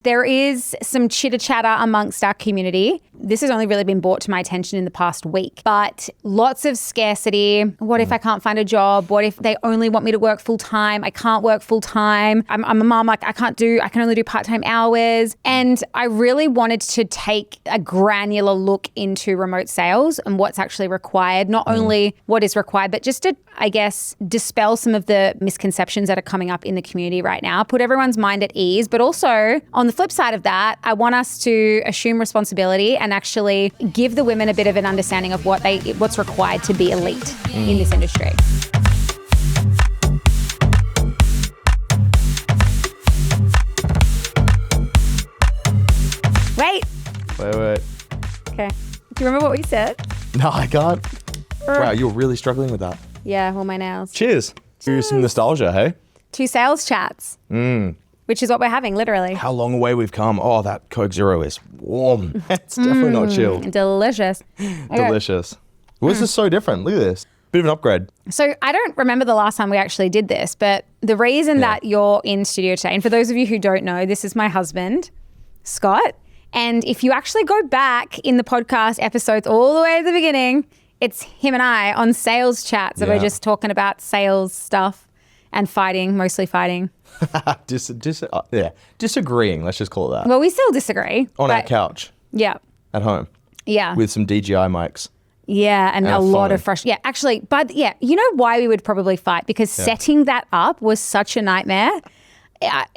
There is some chitter-chatter amongst our community. This has only really been brought to my attention in the past week, but lots of scarcity. What if I can't find a job? What if they only want me to work full-time? I can't work full-time. I'm a mom, like I can only do part-time hours. And I really wanted to take a granular look into remote sales and what's actually required, not only what is required, but just to, I guess, dispel some of the misconceptions that are coming up in the community right now, put everyone's mind at ease, but also on the flip side of that, I want us to assume responsibility and actually give the women a bit of an understanding of what's required to be elite in this industry. Wait. Okay. Do you remember what we said? No, I can't. Wow, you're really struggling with that. Yeah, all my nails. Cheers. To some nostalgia, hey? 2 sales chats. Which is what we're having, literally. How long away we've come. Oh, that Coke Zero is warm. It's definitely not chilled. Delicious. Delicious. Well, this is so different. Look at this. Bit of an upgrade. So I don't remember the last time we actually did this, but the reason that you're in studio today, and for those of you who don't know, this is my husband, Scott. And if you actually go back in the podcast episodes all the way at the beginning, it's him and I on sales chats. So we're just talking about sales stuff and fighting, mostly fighting. Disagreeing, let's just call it that. Well, we still disagree. On our couch. Yeah. At home. Yeah. With some DJI mics. Yeah, and a lot of frustration. Yeah, actually, but yeah, you know why we would probably fight? Because setting that up was such a nightmare.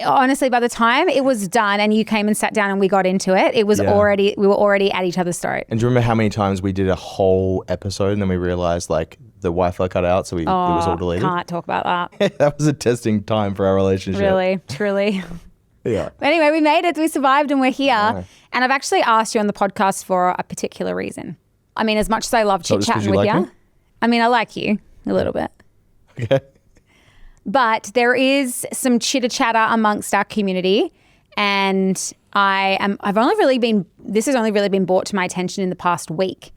Honestly, by the time it was done and you came and sat down and we got into it, we were already at each other's throat. And do you remember how many times we did a whole episode and then we realized like the Wi-Fi cut out, so it was all deleted? Can't talk about that. That was a testing time for our relationship. Really, truly. Yeah. But anyway, we made it, we survived, and we're here. Yeah. And I've actually asked you on the podcast for a particular reason. I mean, as much as I love chit-chatting with you. I mean, I like you a little bit. Okay. But there is some chitter-chatter amongst our community, and this has only really been brought to my attention in the past week.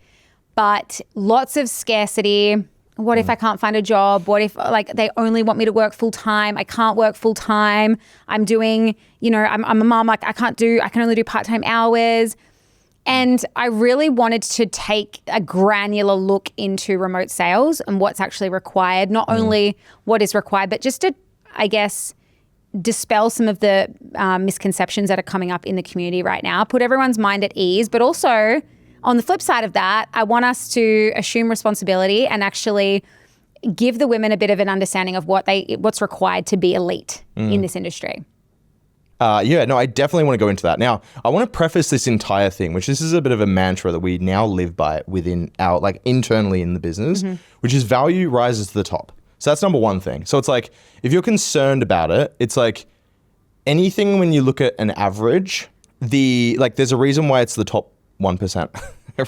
But lots of scarcity. What if I can't find a job? What if they only want me to work full-time? I can't work full-time. I'm a mom, like I can only do part-time hours. And I really wanted to take a granular look into remote sales and what's actually required, not only what is required, but just to, I guess, dispel some of the misconceptions that are coming up in the community right now, put everyone's mind at ease, but also on the flip side of that, I want us to assume responsibility and actually give the women a bit of an understanding of what's required to be elite in this industry. I definitely want to go into that. Now, I want to preface this entire thing, which this is a bit of a mantra that we now live by within our, internally in the business, which is value rises to the top. So that's number one thing. So it's like, if you're concerned about it, it's like anything when you look at an average, there's a reason why it's the top 1%,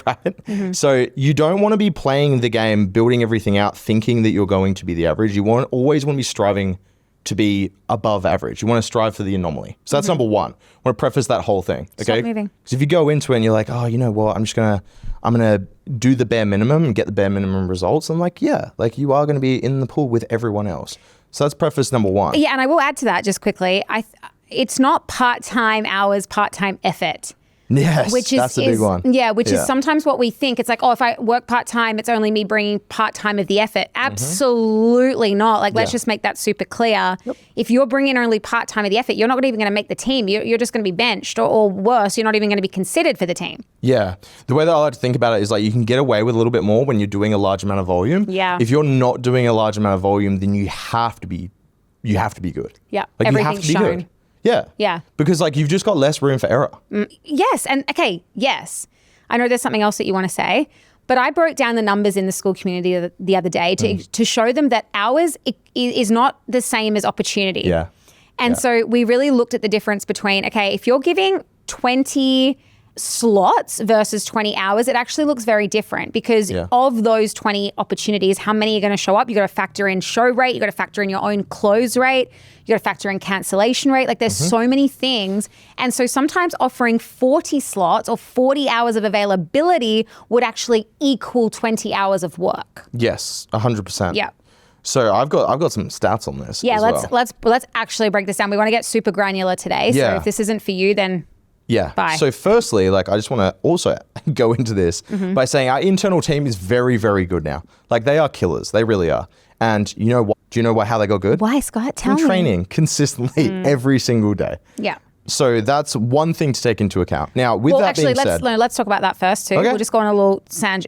right? So you don't want to be playing the game, building everything out, thinking that you're going to be the average. You always want to be striving to be above average. You want to strive for the anomaly. So that's number one. I want to preface that whole thing. Okay. Stop moving. Because if you go into it and you're like, oh, you know what, I'm gonna do the bare minimum and get the bare minimum results. I'm like, yeah, you are going to be in the pool with everyone else. So that's preface number one. Yeah, and I will add to that just quickly. It's not part-time hours, part-time effort. Yes, that's a big one. Yeah, which is sometimes what we think. It's like, oh, if I work part-time, it's only me bringing part-time of the effort. Absolutely not. Let's just make that super clear. Yep. If you're bringing only part-time of the effort, you're not even going to make the team. You're just going to be benched, or worse, you're not even going to be considered for the team. Yeah. The way that I like to think about it is you can get away with a little bit more when you're doing a large amount of volume. Yeah. If you're not doing a large amount of volume, then you have to be good. Yeah. Everything's shown. Be good. Yeah. Yeah. Because you've just got less room for error. Yes. And okay, yes. I know there's something else that you want to say, but I broke down the numbers in the school community the other day to show them that hours is not the same as opportunity. Yeah. And so we really looked at the difference between, okay, if you're giving 20 slots versus 20 hours, it actually looks very different because of those 20 opportunities, how many are going to show up? You got to factor in show rate, you got to factor in your own close rate, you got to factor in cancellation rate. There's so many things. And so sometimes offering 40 slots or 40 hours of availability would actually equal 20 hours of work. Yes, 100%. Yeah. So I've got some stats on this. Yeah, as let's actually break this down. We want to get super granular today. So if this isn't for you, then bye. So firstly, like I just want to also go into this by saying our internal team is very, very good now. Like they are killers. They really are. And you know what? Do you know how they got good? Why, Scott? Tell me. Training consistently every single day. Yeah. So that's one thing to take into account. Now, with that being said, let's talk about that first too. Okay. We'll just go on a little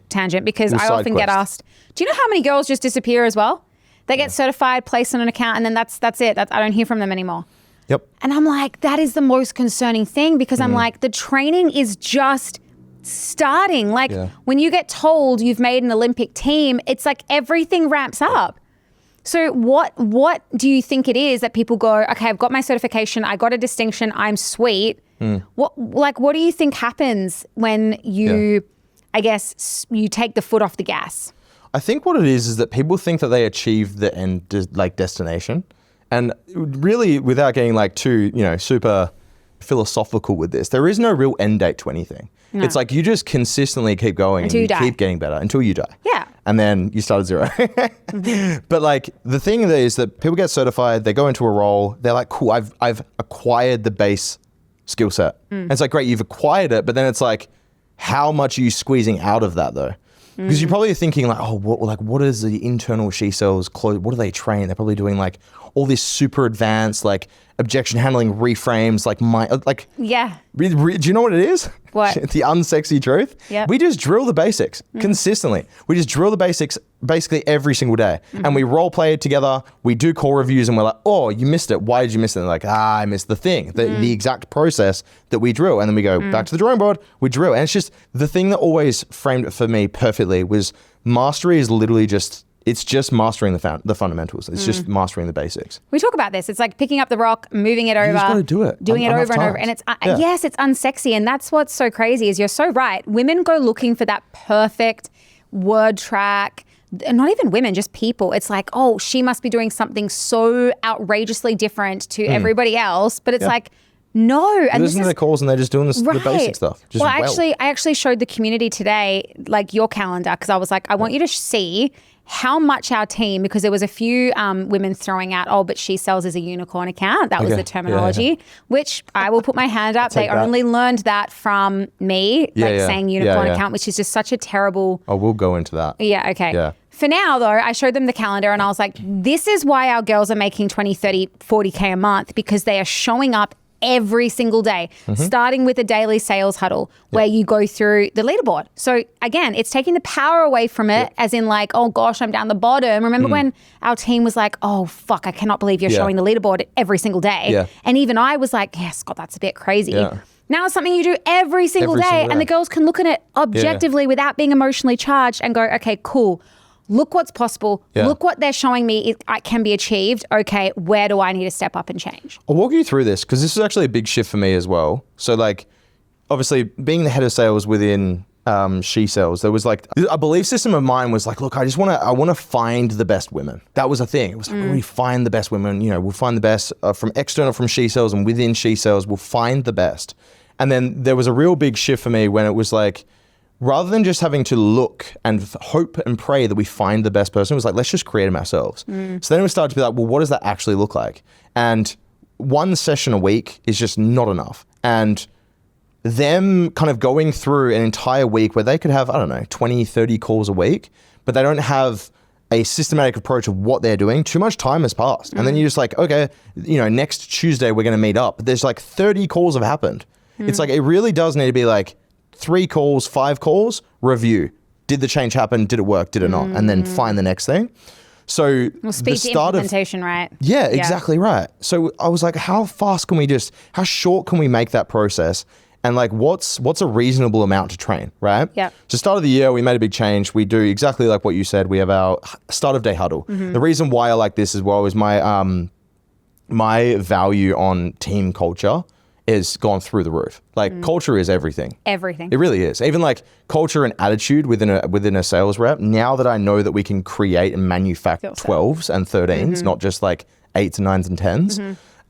tangent because I often get asked, do you know how many girls just disappear as well? They get certified, placed on an account, and then that's it. I don't hear from them anymore. Yep. And I'm like, that is the most concerning thing because I'm like, the training is just starting. Like when you get told you've made an Olympic team, it's like everything ramps up. So what do you think it is that people go, okay, I've got my certification, I got a distinction, I'm sweet. What do you think happens when you, I guess, you take the foot off the gas? I think what it is that people think that they achieve the end destination. And really, without getting like too, super philosophical with this, there is no real end date to anything. No. It's like you just consistently keep going and you keep getting better until you die. Yeah. And then you start at zero. But like the thing is that people get certified, they go into a role, they're like, cool, I've acquired the base skill set. And it's like, great, you've acquired it, but then it's like, how much are you squeezing out of that though? Because you're probably thinking like, oh, what is the internal she cells? What do they train? They're probably doing like all this super advanced like objection handling reframes, yeah. Do you know what it is? What? The unsexy truth. Yep. We just drill the basics consistently. We just drill the basics basically every single day, and we role play it together. We do core reviews, and we're like, oh, you missed it. Why did you miss it? And they're like, I missed the thing, the exact process that we drill, and then we go back to the drawing board. We drill, and it's just the thing that always framed it for me perfectly was mastery is literally just. It's just mastering the fundamentals. It's just mastering the basics. We talk about this. It's like picking up the rock, moving it over. You just got to do it. Doing it over and over. And it's, yes, it's unsexy. And that's what's so crazy is you're so right. Women go looking for that perfect word track. And not even women, just people. It's like, oh, she must be doing something so outrageously different to everybody else. But it's like, no. And listen to their calls and they're just doing the basic stuff. Just I actually showed the community today, like your calendar, because I was like, I want you to see how much our team, because there was a few women throwing out, oh, but she sells as a unicorn account. That was the terminology, which I will put my hand up. They only learned that from me, saying unicorn account, which is just such a terrible. Oh, we'll go into that. Yeah, okay. Yeah. For now, though, I showed them the calendar and I was like, this is why our girls are making 20, 30, 40K a month, because they are showing up every single day, starting with a daily sales huddle where you go through the leaderboard. So again, it's taking the power away from it, as in like, oh gosh, I'm down the bottom. Remember when our team was like, oh fuck, I cannot believe you're showing the leaderboard every single day. Yeah. And even I was like, yeah, Scott, that's a bit crazy. Yeah. Now it's something you do every single day, and the girls can look at it objectively without being emotionally charged and go, okay, cool. Look what's possible. Yeah. Look what they're showing me it can be achieved. Okay, where do I need to step up and change? I'll walk you through this because this is actually a big shift for me as well. So like, obviously being the head of sales within She Sells, there was like a belief system of mine was like, look, I want to find the best women. That was a thing. It was like, when we find the best women, we'll find the best from external from She Sells, and within She Sells, we'll find the best. And then there was a real big shift for me when it was like, rather than just having to look and hope and pray that we find the best person, it was like, let's just create them ourselves. So then we started to be like, well, what does that actually look like? And one session a week is just not enough. And them kind of going through an entire week where they could have, 20, 30 calls a week, but they don't have a systematic approach of what they're doing, too much time has passed. And then you're just like, okay, next Tuesday we're going to meet up. But there's like 30 calls have happened. It's like, it really does need to be like, 3 calls, 5 calls, review. Did the change happen? Did it work? Did it not? And then find the next thing. So speed to implementation, right? Yeah, exactly right. So I was like, how short can we make that process? And like, what's a reasonable amount to train, right? Yeah. So start of the year, we made a big change. We do exactly like what you said. We have our start of day huddle. The reason why I like this as well is my value on team culture is gone through the roof. Like culture is everything. Everything. It really is. Even like culture and attitude within a sales rep. Now that I know that we can create and manufacture 12s and 13s, not just like 8s, 9s and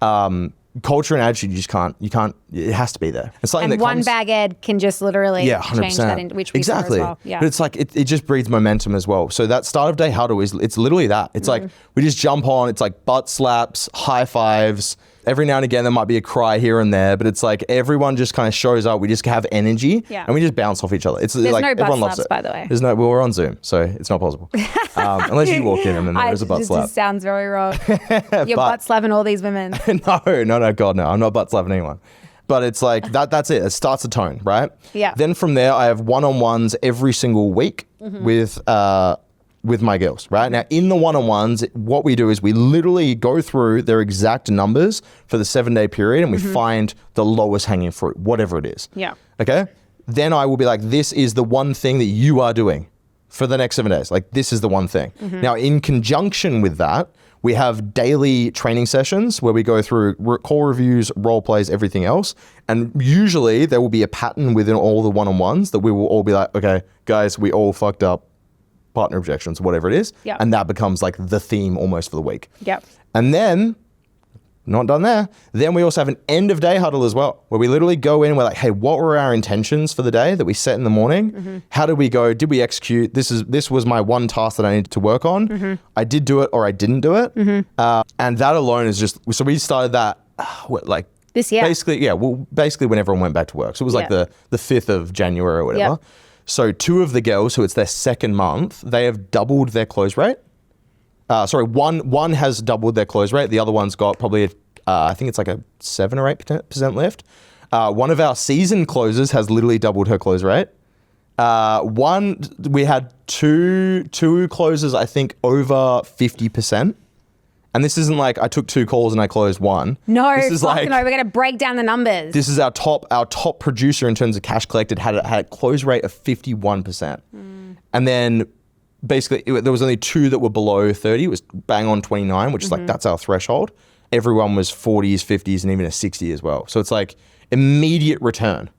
10s. culture and attitude, you can't, it has to be there. It's something And that one comes, bag ed can just literally 100%. change that, which we exactly. saw as well. Yeah. But it's like, it just breeds momentum as well. So that start of day huddle it's literally that. It's like, we just jump on, it's like butt slaps, high fives. Every now and again, there might be a cry here and there, but it's like everyone just kind of shows up. We just have energy and we just bounce off each other. It's There's like no butt everyone loves slaps, it. by the way. There's no, well, we're on Zoom, so it's not possible. Unless you walk in and then there's a butt slap. It just sounds very wrong. You're butt slapping all these women. No, God, no. I'm not butt slapping anyone. But it's like, that's it. It starts a tone, right? Yeah. Then from there, I have one-on-ones every single week with my girls, right? Now, in the one-on-ones, what we do is we literally go through their exact numbers for the 7-day period and we find the lowest hanging fruit, whatever it is. Yeah. Okay? Then I will be like, this is the one thing that you are doing for the next 7 days. Like, this is the one thing. Now, in conjunction with that, we have daily training sessions where we go through call reviews, role plays, everything else. And usually there will be a pattern within all the one-on-ones that we will all be like, okay, guys, we all fucked up. Partner objections, whatever it is. Yep. And that becomes like the theme almost for the week. Yep. And then, not done there, then we also have an end of day huddle as well, where we literally go in and we're like, hey, what were our intentions for the day that we set in the morning? How did we go? Did we execute? This was my one task that I needed to work on. I did do it or I didn't do it. And that alone is just, so we started that this year. Basically when everyone went back to work. So it was like the 5th of January or whatever. Yep. So 2 of the girls, who it's their second month, they have doubled their close rate. One has doubled their close rate. The other one's got probably, I think it's like a 7 or 8% lift. One of our season closers has literally doubled her close rate. We had two closers, I think, over 50%. And this isn't like I took 2 calls and I closed 1. No, this is like, no, we're going to break down the numbers. This is our top producer in terms of cash collected had a close rate of 51%. And then basically there was only 2 that were below 30. It was bang on 29, which is like, that's our threshold. Everyone was 40s, 50s, and even a 60 as well. So it's like immediate return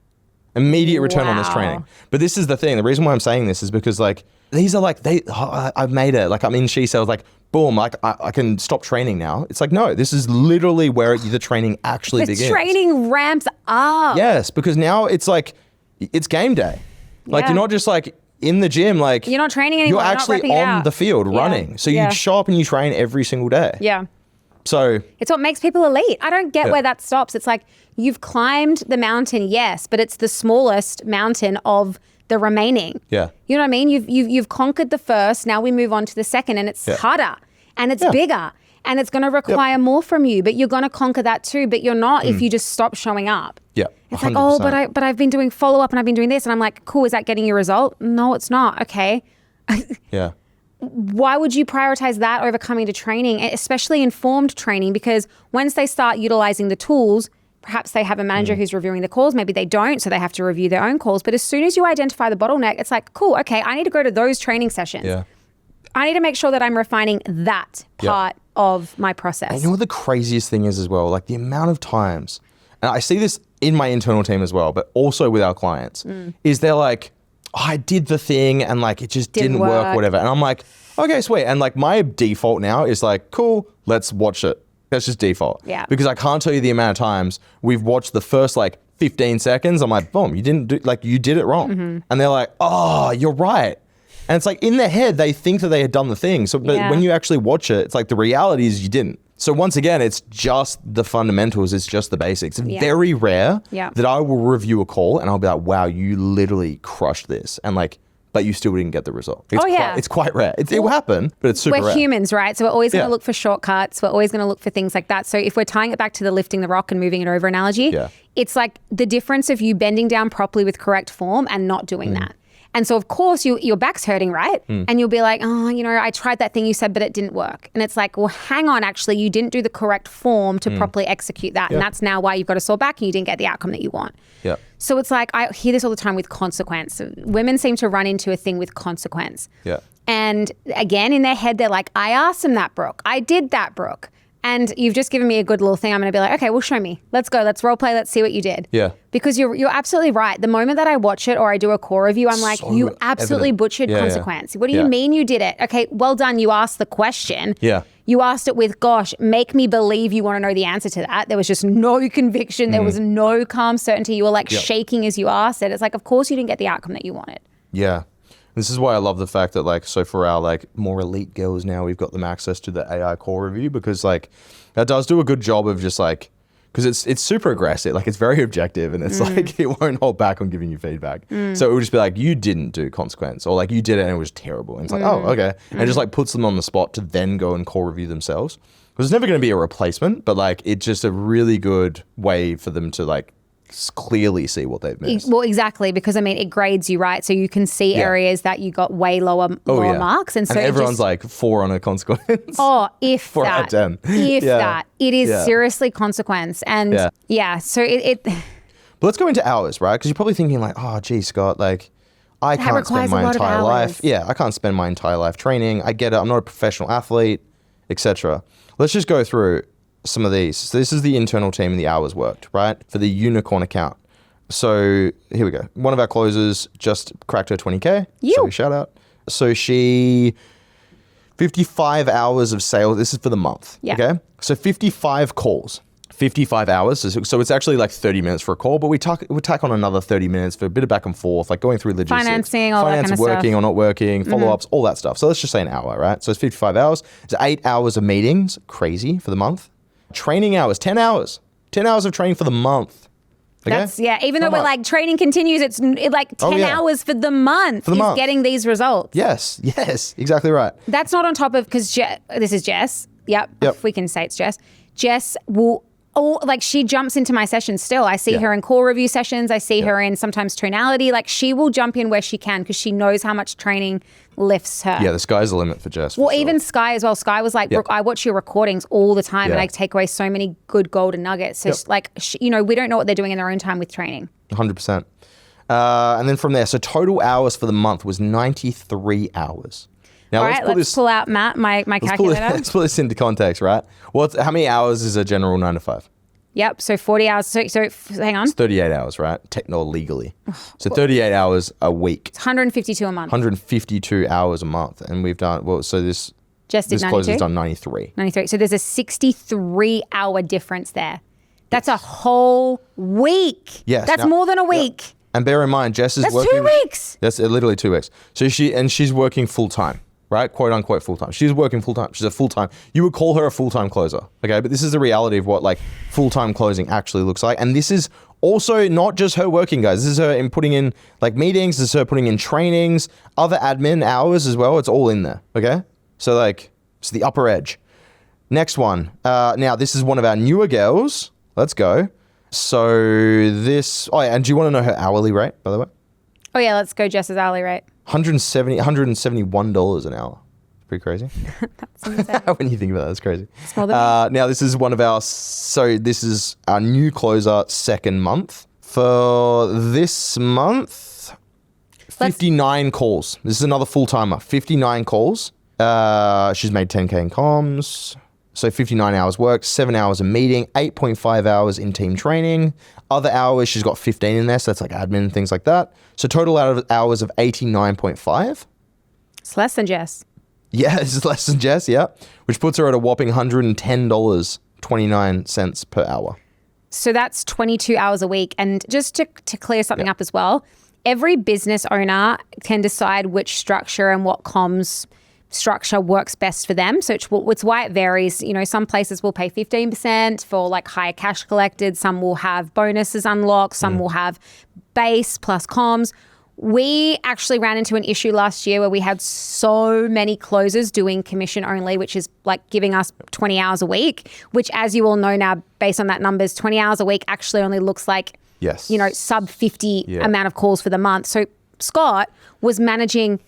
on this training. But this is the thing. The reason why I'm saying this is because like, these are like, I've made it. Like I'm in She Sells, like, boom, like I can stop training now. It's like, no, this is literally where the training actually begins. The training ramps up. Yes, because now it's like, it's game day. Like you're not just like in the gym, like you're not training anymore. You're actually on the field running. So you show up and you train every single day. Yeah. So it's what makes people elite. I don't get where that stops. It's like you've climbed the mountain, yes, but it's the smallest mountain of the remaining. Yeah. You know what I mean? You've conquered the first. Now we move on to the second, and it's harder and it's bigger and it's going to require more from you. But you're going to conquer that too. But you're not if you just stop showing up. Yeah. It's 100%. like, but I've been doing follow up and I've been doing this, and I'm like, cool. Is that getting your result? No, it's not. Okay. Yeah. Why would you prioritize that over coming to training, especially informed training? Because once they start utilizing the tools, perhaps they have a manager who's reviewing the calls. Maybe they don't, so they have to review their own calls. But as soon as you identify the bottleneck, it's like, cool, okay, I need to go to those training sessions. Yeah. I need to make sure that I'm refining that part of my process. And you know what the craziest thing is as well? Like the amount of times, and I see this in my internal team as well, but also with our clients, is they're like, I did the thing and like it just didn't work, whatever. And I'm like, okay, sweet. And like my default now is like, cool, let's watch it. That's just default. Yeah. Because I can't tell you the amount of times we've watched the first like 15 seconds. I'm like, boom, you did it wrong. And they're like, oh, you're right. And it's like in their head, they think that they had done the thing. So but when you actually watch it, it's like the reality is you didn't. So once again, it's just the fundamentals. It's just the basics. It's very rare that I will review a call and I'll be like, wow, you literally crushed this. And like, but you still didn't get the result. It's quite rare. It will happen, but it's super rare. We're humans, right? So we're always going to look for shortcuts. We're always going to look for things like that. So if we're tying it back to the lifting the rock and moving it over analogy, it's like the difference of you bending down properly with correct form and not doing that. And so, of course, your back's hurting, right? And you'll be like, oh, I tried that thing you said, but it didn't work. And it's like, well, hang on, actually, you didn't do the correct form to properly execute that. And that's now why you've got a sore back and you didn't get the outcome that you want. Yeah. So it's like, I hear this all the time with consequence. Women seem to run into a thing with consequence. Yeah. And again, in their head, they're like, I asked him that, Brooke. I did that, Brooke. And you've just given me a good little thing. I'm going to be like, okay, well, show me. Let's go. Let's role play. Let's see what you did. Yeah. Because you're absolutely right. The moment that I watch it or I do a core review, I'm like, So you absolutely evident. butchered Yeah, consequence. What do you mean you did it? Okay, well done. You asked the question. Yeah. You asked it with, gosh, make me believe you want to know the answer to that. There was just no conviction. There was no calm certainty. You were like shaking as you asked it. It's like, of course you didn't get the outcome that you wanted. Yeah. This is why I love the fact that like, so for our like more elite girls now, we've got them access to the AI core review because like that does do a good job of just like, because it's super aggressive, like it's very objective and it's like it won't hold back on giving you feedback. So it would just be like, you didn't do consequence or like you did it and it was terrible. And it's like, oh, okay. And it just like puts them on the spot to then go and core review themselves. Because it's never going to be a replacement, but like it's just a really good way for them to like clearly see what they've missed. Well, exactly, because I mean, it grades you, right? So you can see areas that you got way lower marks. And so everyone's like 4 on a consequence. Oh, if 4 out of 10. If that. It is seriously consequence. And so it But let's go into hours, right? Because you're probably thinking like, oh, gee, Scott, like I can't spend my entire life. Yeah, I can't spend my entire life training. I get it. I'm not a professional athlete, etc. Let's just go through some of these. So this is the internal team and the hours worked, right? For the unicorn account. So here we go. One of our closers just cracked her 20K. So shout out. So she 55 hours of sales. This is for the month. Yeah. Okay. So 55 calls. 55 hours. So it's actually like 30 minutes for a call, but we tack on another 30 minutes for a bit of back and forth, like going through logistics. Financing, all that kind of stuff. Working or not working, follow-ups, all that stuff. So let's just say an hour, right? So it's 55 hours. It's 8 hours of meetings. Crazy for the month. Training hours, 10 hours. 10 hours of training for the month. Okay? That's, even though we're like training continues, it's like 10 hours for the month. He's getting these results. Yes, exactly right. That's not on top of, because this is Jess. Yep. If we can say it's Jess. Jess will, she jumps into my sessions still. I see her in core review sessions. I see her in sometimes tonality. Like she will jump in where she can because she knows how much training lifts her. Yeah, the sky's the limit for Jess. Well, even Sky as well. Sky was like, I watch your recordings all the time and I take away so many good golden nuggets. So we don't know what they're doing in their own time with training. 100%. And then from there, so total hours for the month was 93 hours. Now, all right, let's pull out Matt, my calculator. Let's put this into context, right? How many hours is a general 9 to 5? Yep, so 40 hours. So hang on. It's 38 hours, right? Legally. So 38 hours a week. It's 152 a month. 152 hours a month. And we've done, this closer's done 93. 93. So there's a 63-hour difference there. That's a whole week. Yes. That's more than a week. Yep. And bear in mind, Jess is working. That's 2 weeks. That's literally 2 weeks. So she's working full time. Right? Quote unquote full time. She's working full time. She's a full time. You would call her a full time closer. Okay. But this is the reality of what like full time closing actually looks like. And this is also not just her working, guys. This is her in putting in like meetings. This is her putting in trainings, other admin hours as well. It's all in there. Okay. So like it's the upper edge. Next one. Now this is one of our newer girls. Let's go. So this, and do you want to know her hourly rate, by the way? Oh yeah. Let's go Jess's hourly rate. $171 an hour. Pretty crazy. That's insane. When you think about that, it's crazy. It's more than now, this is this is our new closer second month. For this month, 59 calls. This is another full-timer. 59 calls. She's made 10K in comms. So 59 hours worked, 7 hours of meeting, 8.5 hours in team training. Other hours, she's got 15 in there, so that's like admin, things like that. So total hours of 89.5. It's less than Jess. Yeah, it's less than Jess, yeah. Which puts her at a whopping $110.29 per hour. So that's 22 hours a week. And just to clear something up as well, every business owner can decide which structure and what comms structure works best for them. So it's why it varies. Some places will pay 15% for like higher cash collected. Some will have bonuses unlocked. Some will have base plus comms. We actually ran into an issue last year where we had so many closers doing commission only, which is like giving us 20 hours a week, which as you all know now, based on that numbers, 20 hours a week actually only looks like, sub 50 amount of calls for the month. So Scott was managing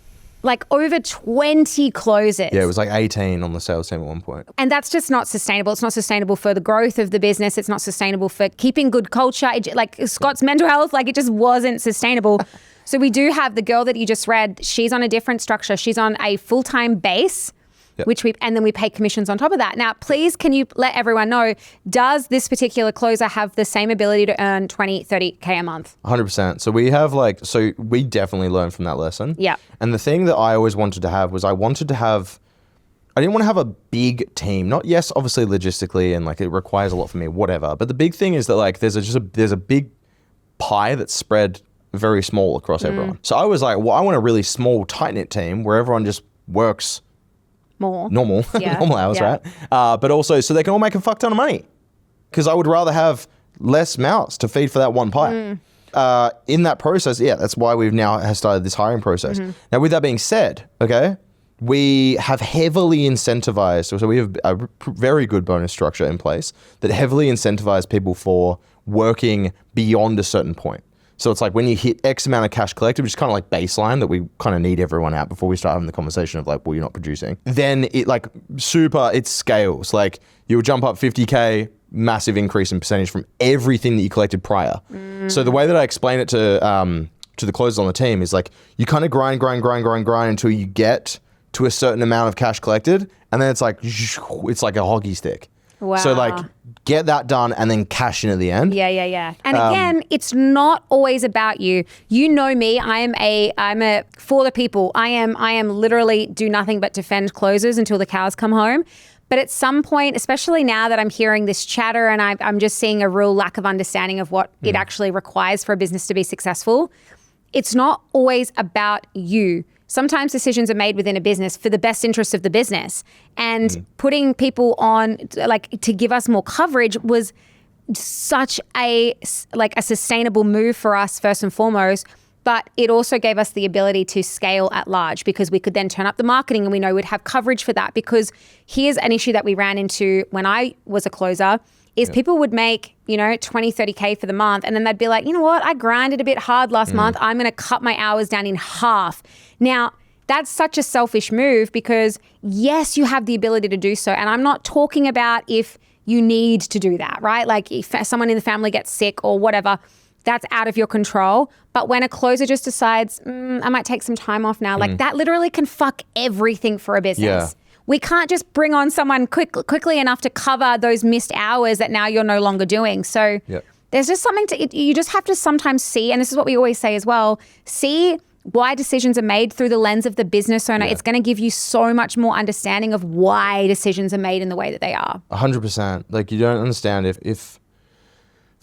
like over 20 closes. Yeah, it was like 18 on the sales team at one point. And that's just not sustainable. It's not sustainable for the growth of the business. It's not sustainable for keeping good culture. Like Scott's mental health, like it just wasn't sustainable. So we do have the girl that you just read. She's on a different structure. She's on a full-time base and then we pay commissions on top of that. Now, please, can you let everyone know, does this particular closer have the same ability to earn 20, 30K a month? 100%. So we have so we definitely learned from that lesson. Yeah. And the thing that I always wanted to have was I didn't want to have a big team. Not, yes, obviously logistically and it requires a lot for me, whatever. But the big thing is that there's a big pie that's spread very small across everyone. So I was like, well, I want a really small, tight-knit team where everyone just works normal hours, right? But also so they can all make a fuck ton of money. Because I would rather have less mouths to feed for that one pie. In that process, that's why we've now started this hiring process. Now, with that being said, okay, we have heavily incentivized, so we have a very good bonus structure in place that heavily incentivizes people for working beyond a certain point. So it's when you hit X amount of cash collected, which is kind of baseline that we kind of need everyone at before we start having the conversation of well, you're not producing. Then it it scales. You'll jump up 50K, massive increase in percentage from everything that you collected prior. So the way that I explain it to the closers on the team is you kind of grind until you get to a certain amount of cash collected, and then it's like a hockey stick. Wow. So get that done and then cash in at the end. Yeah. And again, it's not always about you. You know me, I'm a for the people. I am literally do nothing but defend closers until the cows come home. But at some point, especially now that I'm hearing this chatter and I'm just seeing a real lack of understanding of what it actually requires for a business to be successful, it's not always about you. Sometimes decisions are made within a business for the best interest of the business. And putting people on, to give us more coverage was such a sustainable move for us first and foremost. But it also gave us the ability to scale at large because we could then turn up the marketing and we know we'd have coverage for that. Because here's an issue that we ran into when I was a closer is people would make, 20, 30K for the month. And then they'd be like, you know what? I grinded a bit hard last month. I'm going to cut my hours down in half. Now, that's such a selfish move because yes, you have the ability to do so. And I'm not talking about if you need to do that, right? If someone in the family gets sick or whatever, that's out of your control. But when a closer just decides, I might take some time off now, that literally can fuck everything for a business. Yeah. We can't just bring on someone quickly enough to cover those missed hours that now you're no longer doing. So there's just something you just have to sometimes see, and this is what we always say as well, see why decisions are made through the lens of the business owner. It's going to give you so much more understanding of why decisions are made in the way that they are. 100%. You don't understand if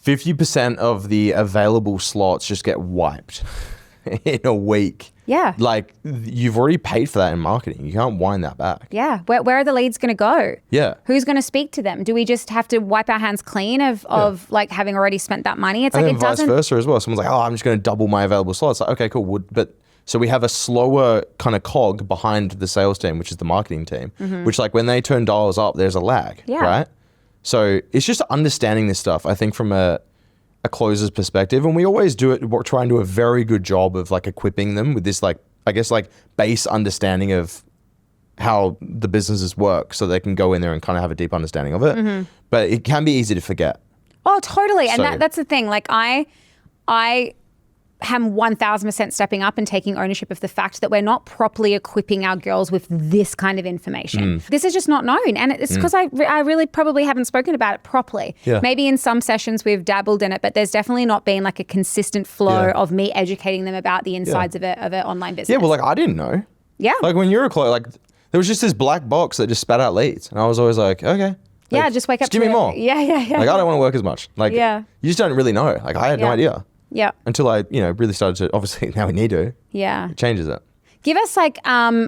50% of the available slots just get wiped in a week. Yeah. You've already paid for that in marketing. You can't wind that back. Yeah. Where are the leads going to go? Yeah. Who's going to speak to them? Do we just have to wipe our hands clean of having already spent that money? It's and it then vice doesn't. versa as well. Someone's like, I'm just going to double my available slots. Okay, cool. But so we have a slower kind of cog behind the sales team, which is the marketing team, which when they turn dials up, there's a lag, right? So it's just understanding this stuff, I think, from a closer's perspective. And we always we're trying to do a very good job of equipping them with this base understanding of how the businesses work so they can go in there and kind of have a deep understanding of it. But it can be easy to forget. Oh, totally. And that's the thing. I am 1000% stepping up and taking ownership of the fact that we're not properly equipping our girls with this kind of information. This is just not known. And it's because I really probably haven't spoken about it properly. Yeah. Maybe in some sessions we've dabbled in it, but there's definitely not been a consistent flow of me educating them about the insides of an online business. Yeah, well, I didn't know. Yeah. When you're a closer, there was just this black box that just spat out leads. And I was always like, okay. Yeah, just wake up. Just give me more. Yeah. I don't want to work as much. You just don't really know. I had no idea. Yeah. Until I, really started to, obviously now we need to. Yeah. It changes it. Give us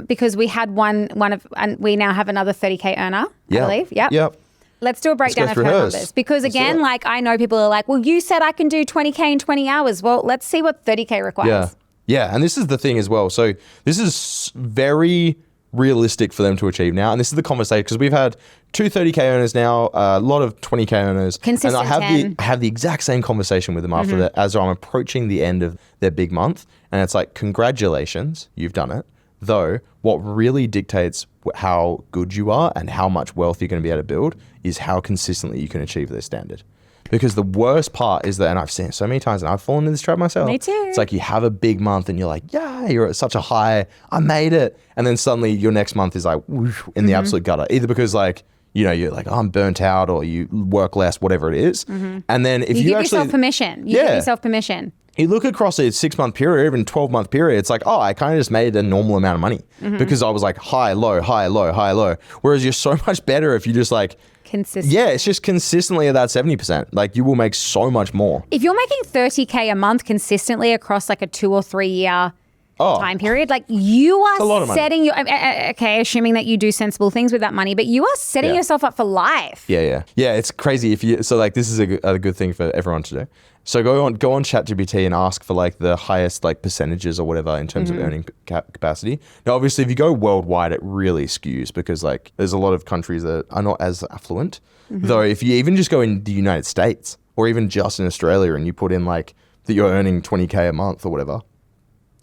because we had and we now have another 30K earner, I believe. Yep. Let's do a breakdown of her numbers. Because again, I know people are like, well, you said I can do 20K in 20 hours. Well, let's see what 30K requires. Yeah. And this is the thing as well. So this is very realistic for them to achieve now. And this is the conversation because we've had 2 30K earners now, a lot of 20K earners. Consistent and I have the exact same conversation with them after that as I'm approaching the end of their big month. And it's congratulations, you've done it. Though what really dictates how good you are and how much wealth you're going to be able to build is how consistently you can achieve their standard. Because the worst part is that, and I've seen it so many times and I've fallen into this trap myself. Me too. It's like you have a big month and you're like, yeah, you're at such a high, I made it. And then suddenly your next month is like whoosh, in the absolute gutter. Either because like, you know, you're like, oh, I'm burnt out, or you work less, whatever it is. And then if you give actually yourself permission. You give yourself permission. You look across a 6-month period, even 12-month period, it's like, oh, I kind of just made a normal amount of money because I was like high, low, high, low, high, low. Whereas you're so much better if you just like, consistent. Yeah, it's just consistently at that 70%. Like you will make so much more. If you're making 30K a month consistently across like a 2 or 3 year time period, like you are setting your, okay, assuming that you do sensible things with that money, but you are setting yourself up for life. Yeah. It's crazy if you, so like this is a good thing for everyone to do. So go on ChatGPT and ask for like the highest like percentages or whatever in terms of earning capacity. Now, obviously, if you go worldwide, it really skews because like there's a lot of countries that are not as affluent. Though if you even just go in the United States or even just in Australia and you put in like that you're earning 20K a month or whatever,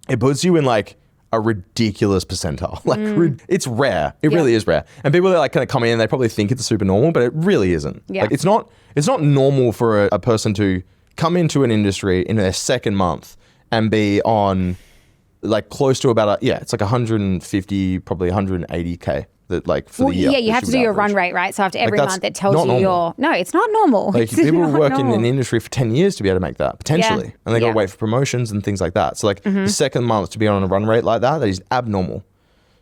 it puts you in like a ridiculous percentile. Like it's rare. It really is rare. And people that like kind of come in, they probably think it's super normal, but it really isn't. Yeah. Like it's not normal for a person to come into an industry in their second month and be on like close to about it's like 150, probably 180K that like for the year. Yeah, you have to do your run rate, right? So after every month it tells you no, it's not normal. Like people work in an industry for 10 years to be able to make that potentially. And they got to wait for promotions and things like that. So like the second month to be on a run rate like that is abnormal.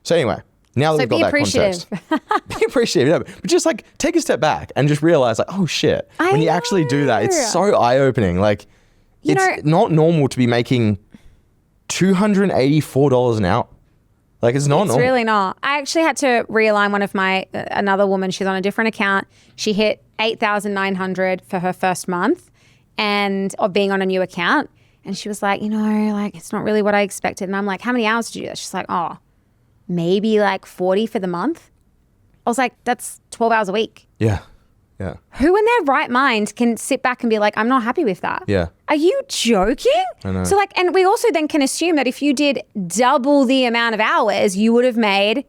So anyway, now that we've got that context, be appreciative. Yeah, but just like take a step back and just realize like, oh shit, when you actually do that, it's so eye-opening. Like it's not normal to be making $284 an hour. Like it's not normal. It's really not. I actually had to realign one of my, another woman, she's on a different account. She hit 8,900 for her first month and of being on a new account. And she was like, like it's not really what I expected. And I'm like, how many hours did you do that? She's like, oh, maybe like 40 for the month. I was like, that's 12 hours a week. Yeah. Who in their right mind can sit back and be like, I'm not happy with that? Yeah. Are you joking? I know. So like, and we also then can assume that if you did double the amount of hours, you would have made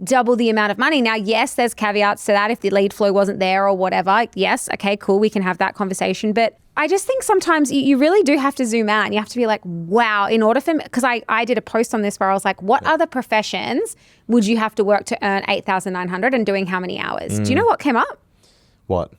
double the amount of money. Now, yes, there's caveats to that. If the lead flow wasn't there or whatever, yes, okay, cool, we can have that conversation. But I just think sometimes you really do have to zoom out and you have to be like, wow, in order for me, because I did a post on this where I was like, what other professions would you have to work to earn 8,900 and doing how many hours? Do you know what came up? What?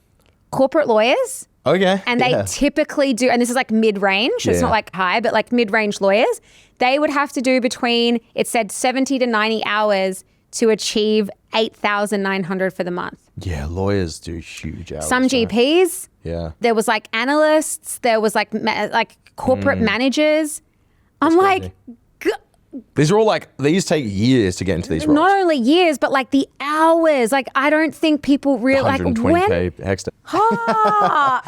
Corporate lawyers. Okay. And they typically do, and this is like mid-range, so it's not like high, but like mid-range lawyers, they would have to do between, it said 70 to 90 hours to achieve 8,900 for the month. Yeah, lawyers do huge hours. Some GPs. Yeah. There was like analysts, there was like corporate managers. I'm like, these are all like, these take years to get into these roles. not only years, but like the hours. Like I don't think people realize like 120K extra.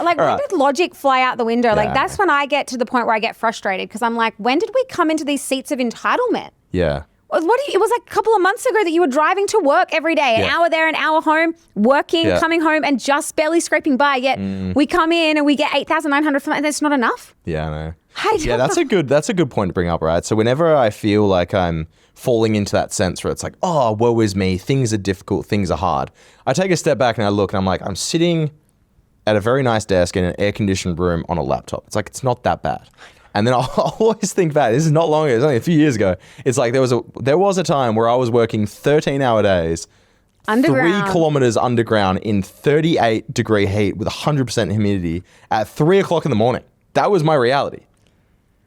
Like when did logic fly out the window? Like that's when I get to the point where I get frustrated because I'm like, when did we come into these seats of entitlement? Yeah. It was like a couple of months ago that you were driving to work every day, an hour there, an hour home, working, coming home and just barely scraping by. Yet we come in and we get 8,900 from that and that's not enough. Yeah, I know. Yeah, that's a good point to bring up, right? So whenever I feel like I'm falling into that sense where it's like, oh, woe is me, things are difficult, things are hard, I take a step back and I look and I'm like, I'm sitting at a very nice desk in an air-conditioned room on a laptop. It's like, it's not that bad. And then I'll always think back, this is not long ago, it's only a few years ago. It's like there was a time where I was working 13-hour days, underground. 3 kilometers underground in 38-degree heat with 100% humidity at 3 o'clock in the morning. That was my reality.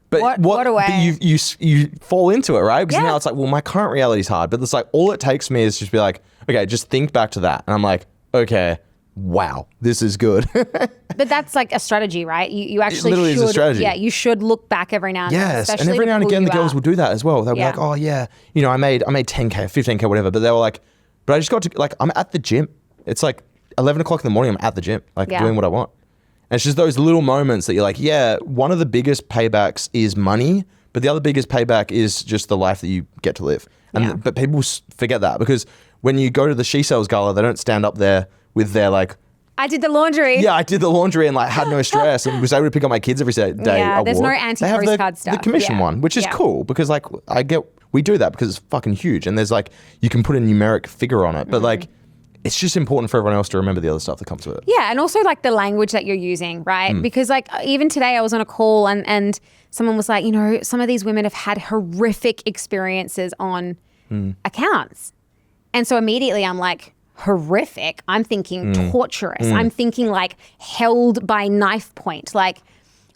But what a way. But you fall into it, right? Because now it's like, well, my current reality is hard. But it's like, all it takes me is just be like, okay, just think back to that. And I'm like, okay, wow, this is good. But that's like a strategy, right? You actually literally should. is a strategy. Yeah, you should look back every now and then. Yes, and every now and again, the girls will do that as well. They'll be like, oh yeah, I made 10K, 15K, whatever. But they were like, but I just got to, like, I'm at the gym. It's like 11 o'clock in the morning, I'm at the gym, like doing what I want. And it's just those little moments that you're like, yeah, one of the biggest paybacks is money, but the other biggest payback is just the life that you get to live. And but people forget that because when you go to the She Sells Gala, they don't stand up there with their like, I did the laundry. Yeah, I did the laundry and like had no stress and was able to pick up my kids every day. Yeah, there's no anti-postcard stuff. The commission one, which is cool because like we do that because it's fucking huge and there's like, you can put a numeric figure on it, but like, it's just important for everyone else to remember the other stuff that comes with it. Yeah, and also like the language that you're using, right? Because like even today I was on a call and someone was like, some of these women have had horrific experiences on accounts. And so immediately I'm like, horrific? I'm thinking torturous. I'm thinking like held by knife point. Like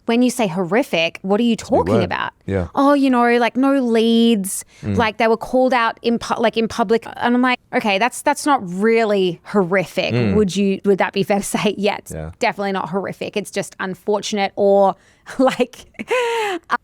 when you say horrific, what are you talking about? Yeah. Oh, like no leads, like they were called out in public. And I'm like, okay, that's not really horrific. Would that be fair to say? Yeah, it's definitely not horrific. It's just unfortunate or like,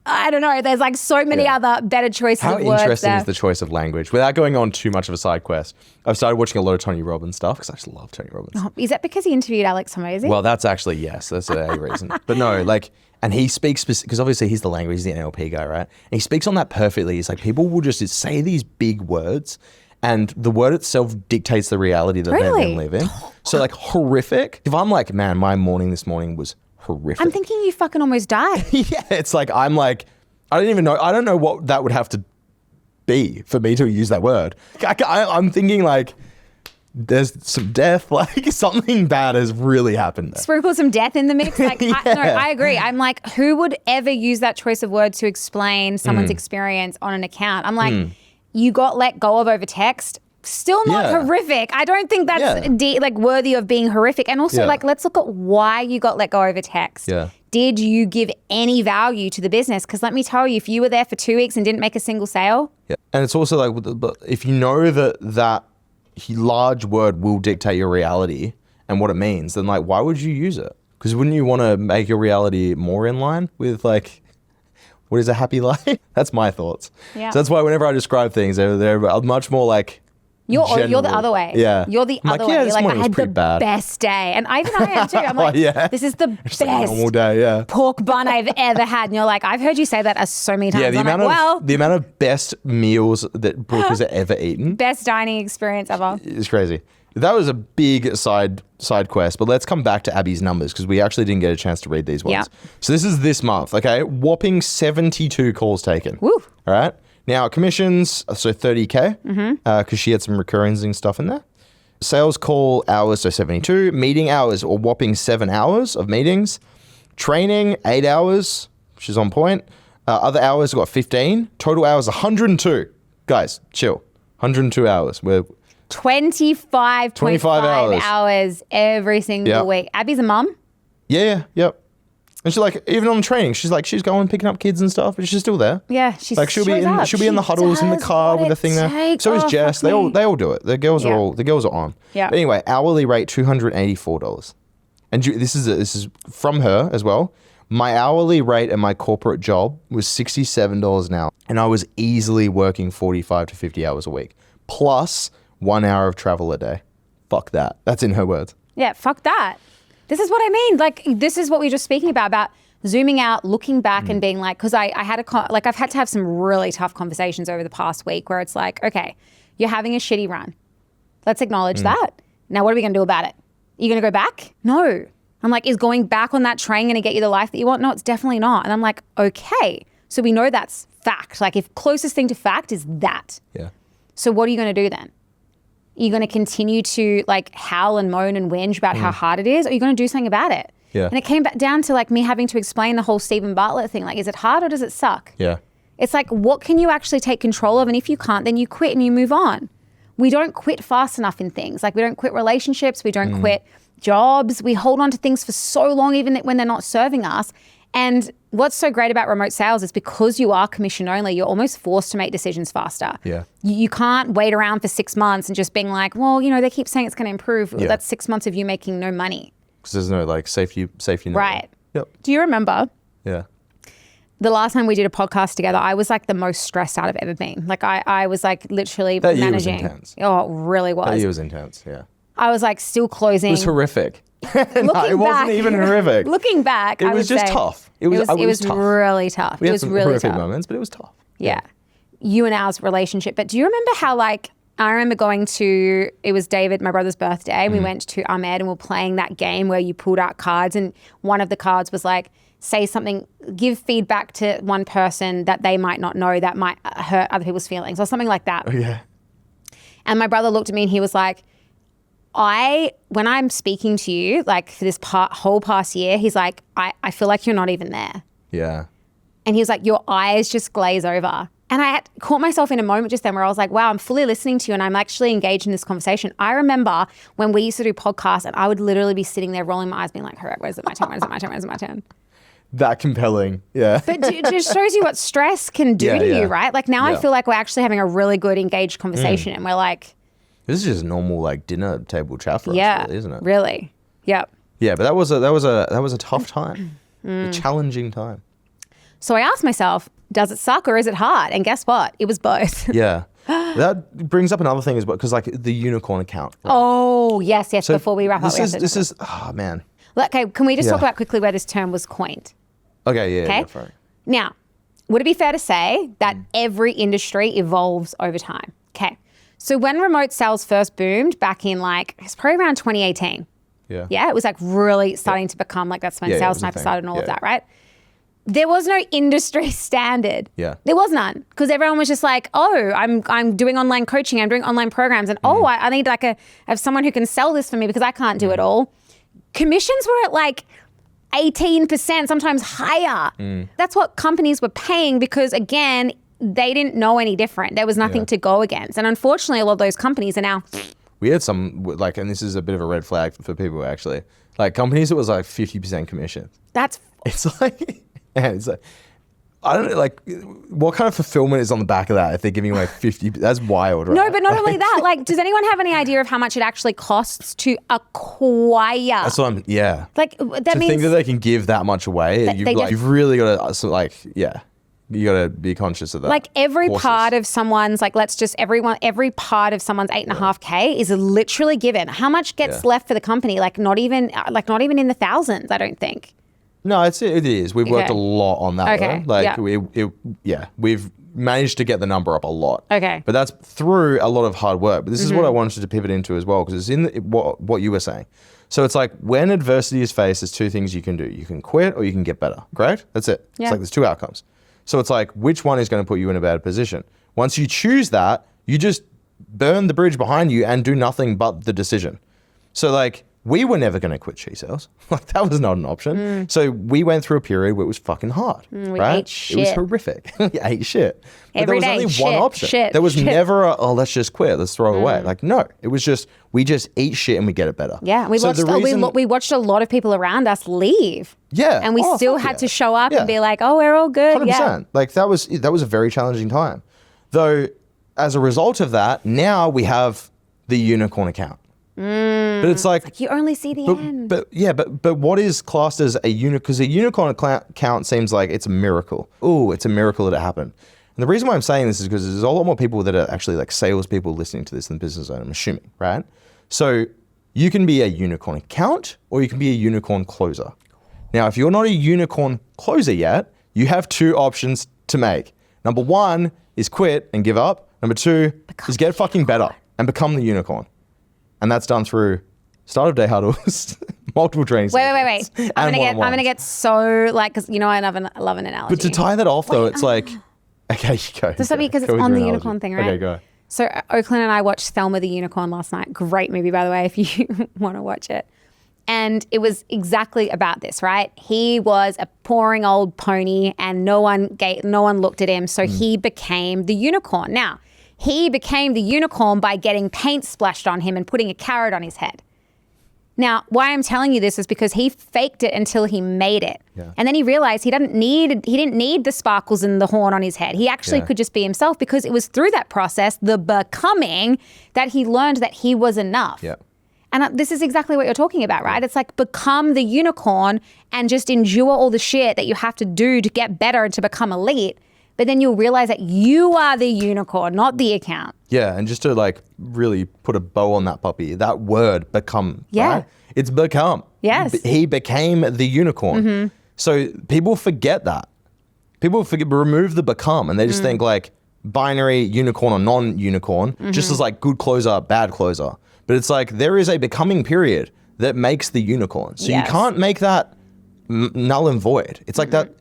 I don't know. There's like so many other better choices of words. How interesting is the choice of language? Without going on too much of a side quest, I've started watching a lot of Tony Robbins stuff because I just love Tony Robbins. Oh, is that because he interviewed Alex Hormozy? Well, that's actually, yes, that's a reason. But no, like, and he speaks, because obviously he's the language, he's the NLP guy, right? And he speaks on that perfectly. It's like people will just say these big words and the word itself dictates the reality that they then live in. So like horrific, if I'm like, man, my morning this morning was horrific. I'm thinking you fucking almost died. Yeah, it's like, I'm like, I don't know what that would have to be for me to use that word. I'm thinking like, there's some death, like something bad has really happened there. Sprinkle some death in the mix. Like, I agree. I'm like, who would ever use that choice of words to explain someone's experience on an account? I'm like, you got let go of over text. Still not horrific. I don't think that's like worthy of being horrific. And also like, let's look at why you got let go over text. Yeah. Did you give any value to the business? Because let me tell you, if you were there for 2 weeks and didn't make a single sale. Yeah. And it's also like, but if you know that large word will dictate your reality and what it means, then like, why would you use it? Because wouldn't you want to make your reality more in line with like, what is a happy life? That's my thoughts. Yeah. So that's why whenever I describe things, they're much more like, You're the other way. Yeah. You're the other way. You're like, I had the best day. And I am too. I'm like, this is the best normal day, pork bun I've ever had. And you're like, I've heard you say that so many times. Yeah, the amount of best meals that Brooke has ever eaten. Best dining experience ever. It's crazy. That was a big side quest, but let's come back to Abby's numbers because we actually didn't get a chance to read these ones. Yeah. So this is this month, okay? Whopping 72 calls taken. Woo. All right? Now, commissions, so 30K, because she had some recurrings and stuff in there. Sales call hours, so 72. Meeting hours, or whopping 7 hours of meetings. Training, 8 hours, which is on point. Other hours, got 15. Total hours, 102. Guys, chill. 102 hours. We're 25 hours every single week. Abby's a mum? Yeah. And she's like, even on training, she's going picking up kids and stuff, but she's still there. Yeah, she's like she'll be in the huddles in the car with the thing there. So is Jess. They all do it. The girls are on. Yeah. But anyway, hourly rate $284, and this is from her as well. My hourly rate at my corporate job was $67 an hour, and I was easily working 45 to 50 hours a week, plus 1 hour of travel a day. Fuck that. That's in her words. Yeah, fuck that. This is what I mean. Like, this is what we were just speaking about zooming out, looking back and being like, because I've had to have some really tough conversations over the past week where it's like, okay, you're having a shitty run. Let's acknowledge that. Now, what are we going to do about it? Are you going to go back? No. I'm like, is going back on that train going to get you the life that you want? No, it's definitely not. And I'm like, okay. So we know that's fact. Like, if closest thing to fact is that. Yeah. So what are you going to do then? Are you going to continue to like howl and moan and whinge about how hard it is? Or are you going to do something about it? Yeah. And it came back down to like me having to explain the whole Stephen Bartlett thing. Like, is it hard or does it suck? Yeah. It's like, what can you actually take control of? And if you can't, then you quit and you move on. We don't quit fast enough in things. Like, we don't quit relationships. We don't quit jobs. We hold on to things for so long, even when they're not serving us. And what's so great about remote sales is because you are commission only, you're almost forced to make decisions faster. Yeah. You can't wait around for 6 months and just being like, well, they keep saying it's going to improve. Yeah. That's 6 months of you making no money. Because there's no like safety net. Right. Yep. Do you remember? Yeah. The last time we did a podcast together, I was like the most stressed out I've ever been. Like I was like literally that managing. Year was intense. Oh, it really was. That year was intense, yeah. I was like still closing. It was horrific. It wasn't even horrific. Looking back, it was just tough. It was tough. Really tough. We it had was some really horrific tough. moments, but it was tough. Yeah. You and ours relationship. But do you remember how like I remember going to, it was David, my brother's birthday, and we went to Ahmed and we're playing that game where you pulled out cards and one of the cards was like, say something, give feedback to one person that they might not know that might hurt other people's feelings or something like that. Oh, yeah. And my brother looked at me and he was like, when I'm speaking to you, like for this whole past year, he's like, I feel like you're not even there. Yeah. And he was like, your eyes just glaze over. And I had caught myself in a moment just then where I was like, wow, I'm fully listening to you and I'm actually engaged in this conversation. I remember when we used to do podcasts and I would literally be sitting there rolling my eyes being like, all right, where's it my turn? Where's it my turn? Where's it my turn? That compelling. Yeah. But it just shows you what stress can do to you, right? Like now I feel like we're actually having a really good engaged conversation and we're like. This is just normal like dinner table chat for us, really, isn't it? Really. Yep. Yeah, but that was a tough time. A challenging time. So I asked myself, does it suck or is it hard? And guess what? It was both. Yeah. That brings up another thing as well, because like the unicorn account. Right? Oh, yes. So before we wrap up. This is, oh man. Okay, can we just talk about quickly where this term was coined? Okay, yeah. Okay. Now, would it be fair to say that every industry evolves over time? Okay. So when remote sales first boomed back in it's probably around 2018. Yeah. Yeah, it was like really starting to become like that's when Sales Sniper started and all of that, right? There was no industry standard. Yeah. There was none because everyone was just like, oh, I'm doing online coaching, I'm doing online programs, and I need I have someone who can sell this for me because I can't do it all. Commissions were at like 18%, sometimes higher. That's what companies were paying because again, they didn't know any different. There was nothing to go against. And unfortunately, a lot of those companies are now. We had some and this is a bit of a red flag for people actually, like companies that was like 50% commission. It's like, I don't know, like what kind of fulfillment is on the back of that if they're giving away 50, that's wild, right? No, but not only that, like does anyone have any idea of how much it actually costs to acquire? That's what Like that means. To think that they can give that much away, you've really got to, you got to be conscious of that. Like every part of someone's, every part of someone's 8.5K is literally given. How much gets left for the company? Like not even in the thousands, I don't think. No, it is. We've worked a lot on that. Okay. Though. We've managed to get the number up a lot. Okay. But that's through a lot of hard work. But this is what I wanted to pivot into as well, because it's in what you were saying. So it's like when adversity is faced, there's two things you can do. You can quit or you can get better, correct? That's it. Yeah. It's like there's two outcomes. So it's like, which one is going to put you in a bad position? Once you choose that, you just burn the bridge behind you and do nothing but the decision. So like, we were never going to quit She Sells. Like that was not an option. So we went through a period where it was fucking hard. We ate shit. It was horrific. We ate shit. But Every there was day, only one option. There was never let's just quit. Let's throw it away. Like, no, it was just, we just eat shit and we get it better. Yeah. We watched a lot of people around us leave. Yeah. And we still had to show up and be like, oh, we're all good. 100%. Yeah. Like that was a very challenging time. Though, as a result of that, now we have the unicorn account. But it's like you only see the end. But what is classed as a unicorn? Because a unicorn account seems like it's a miracle. Oh, it's a miracle that it happened. And the reason why I'm saying this is because there's a lot more people that are actually like salespeople listening to this than business owners, I'm assuming, right? So you can be a unicorn account or you can be a unicorn closer. Now, if you're not a unicorn closer yet, you have two options to make. Number one is quit and give up. Number two is get fucking better and become the unicorn. And that's done through start of day huddles, multiple trainings. Wait. I'm gonna get so because I love an analogy. But to tie that off though, it's like, okay, you go. Does that mean because it's on the unicorn thing, right? Okay, go. So Oakland and I watched Thelma the Unicorn last night. Great movie, by the way, if you want to watch it. And it was exactly about this, right? He was a boring old pony, and no one looked at him, so he became the unicorn. Now. He became the unicorn by getting paint splashed on him and putting a carrot on his head. Now, why I'm telling you this is because he faked it until he made it. Yeah. And then he realized he didn't need the sparkles and the horn on his head. He actually could just be himself because it was through that process, the becoming, that he learned that he was enough. Yeah. And this is exactly what you're talking about, right? It's like become the unicorn and just endure all the shit that you have to do to get better and to become elite. But then you'll realize that you are the unicorn, not the account. Yeah, and just to like really put a bow on that puppy, that word become, right? It's become. Yes. He became the unicorn. Mm-hmm. So people forget that. People remove the become and they just think like binary unicorn or non-unicorn, just as like good closer, bad closer. But it's like there is a becoming period that makes the unicorn. So you can't make that null and void. It's like that.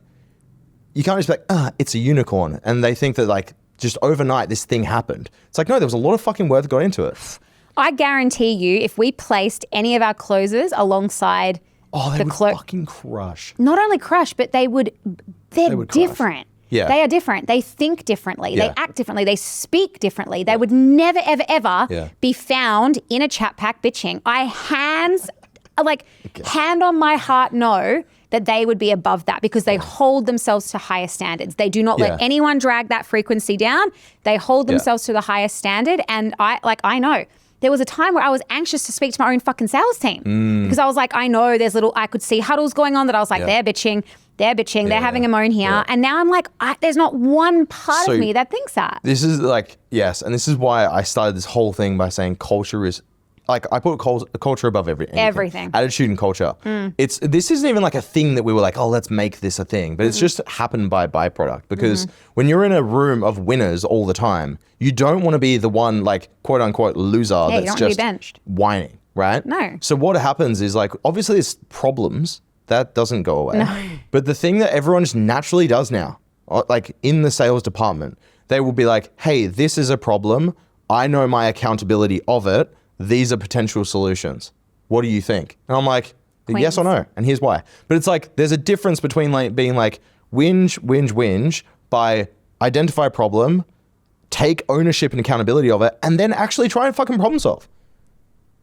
You can't just be like, it's a unicorn. And they think that like just overnight this thing happened. It's like, no, there was a lot of fucking work that got into it. I guarantee you, if we placed any of our closers alongside they would fucking crush. not only crush, but they're would different. crush. Yeah. They are different. They think differently. Yeah. They act differently. They speak differently. They would never, ever, ever be found in a chat pack bitching. Hand on my heart, know that they would be above that because they hold themselves to higher standards. They do not let anyone drag that frequency down. They hold themselves to the highest standard. And I know. There was a time where I was anxious to speak to my own fucking sales team because I was like, I know I could see huddles going on that I was like, they're bitching, they're having a moan here. Yeah. And now I'm like, there's not one part of me that thinks that. This is and this is why I started this whole thing by saying culture is, like, I put culture above everything. Attitude and culture. This isn't even like a thing that we were like, oh, let's make this a thing. But it's just happened by byproduct. Because when you're in a room of winners all the time, you don't want to be the one, like, quote unquote loser that's just benched, whining, right? No. So what happens is, like, obviously there's problems. That doesn't go away. No. But the thing that everyone just naturally does now, like in the sales department, they will be like, hey, this is a problem. I know my accountability of it. These are potential solutions. What do you think? And I'm like, yes or no? And here's why. But it's like, there's a difference between like being like, whinge by identify a problem, take ownership and accountability of it, and then actually try and fucking problem solve.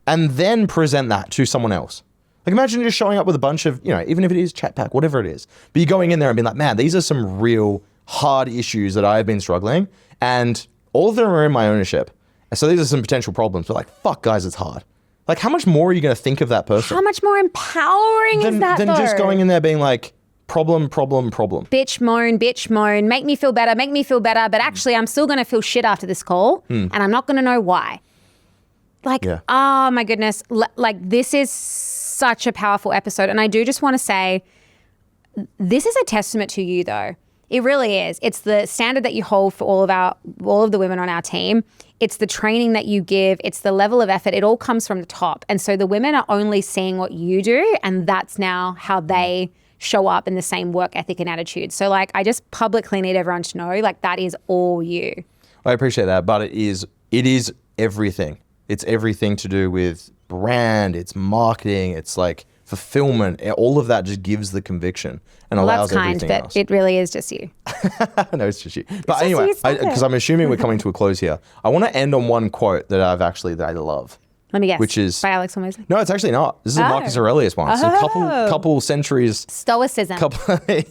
And then present that to someone else. Like, imagine just showing up with a bunch of, even if it is chat pack, whatever it is, but you're going in there and being like, man, these are some real hard issues that I've been struggling, and all of them are in my ownership. And so these are some potential problems. But like, fuck, guys, it's hard. Like, how much more are you going to think of that person? How much more empowering is that, than though? just going in there being like, problem. Bitch, moan, make me feel better, but actually I'm still going to feel shit after this call, and I'm not going to know why. Like, oh my goodness. This is such a powerful episode. And I do just want to say, this is a testament to you, though. It really is. It's the standard that you hold for all of the women on our team. It's the training that you give. It's the level of effort. It all comes from the top. And so the women are only seeing what you do, and that's now how they show up in the same work ethic and attitude. So like, I just publicly need everyone to know, like, that is all you. I appreciate that, but it is everything. It's everything to do with brand, it's marketing, it's like fulfillment. All of that just gives the conviction and allows everything but else. It really is just you. No, it's just you. But anyway, because I'm assuming we're coming to a close here, I want to end on one quote that I love. Let me guess. Which is by Alex Hormozy? No, it's actually not. This is a Marcus Aurelius one. So a couple centuries. Stoicism.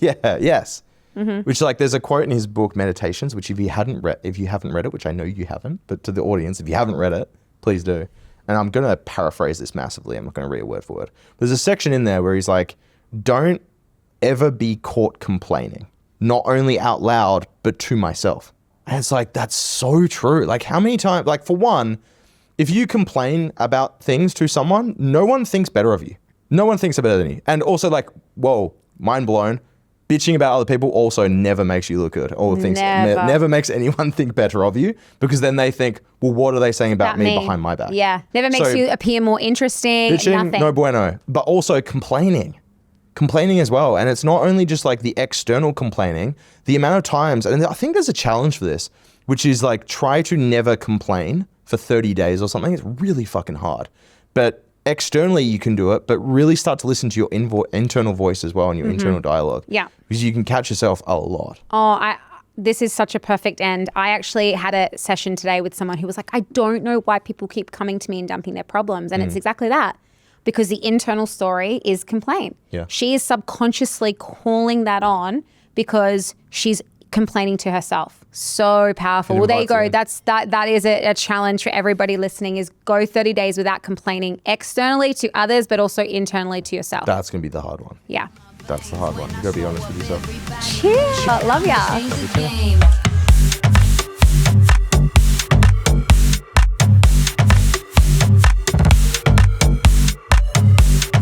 Yes. Which, like, there's a quote in his book Meditations, which if you haven't read it, which I know you haven't, but to the audience, if you haven't read it, please do. And I'm going to paraphrase this massively. I'm not going to read it word for word. There's a section in there where he's like, don't ever be caught complaining, not only out loud, but to myself. And it's like, that's so true. Like, how many times, like, for one, if you complain about things to someone, no one thinks better of you. No one thinks better than you. And also, like, whoa, mind blown. Bitching about other people also never makes you look good. Or never makes anyone think better of you, because then they think, well, what are they saying about me behind my back? Yeah, never makes you appear more interesting. Bitching, nothing. No bueno. But also complaining as well. And it's not only just like the external complaining, the amount of times, and I think there's a challenge for this, which is like, try to never complain for 30 days or something. It's really fucking hard. But externally you can do it, but really start to listen to your internal voice as well and your internal dialogue. Yeah. Because you can catch yourself a lot. Oh, this is such a perfect end. I actually had a session today with someone who was like, I don't know why people keep coming to me and dumping their problems. And it's exactly that. Because the internal story is complaint. Yeah. She is subconsciously calling that on because she's complaining to herself. So powerful. Well, there you go. That is a challenge for everybody listening, is go 30 days without complaining externally to others, but also internally to yourself. That's going to be the hard one. Yeah. That's the hard one. You got to be honest with yourself. Cheers. Love ya.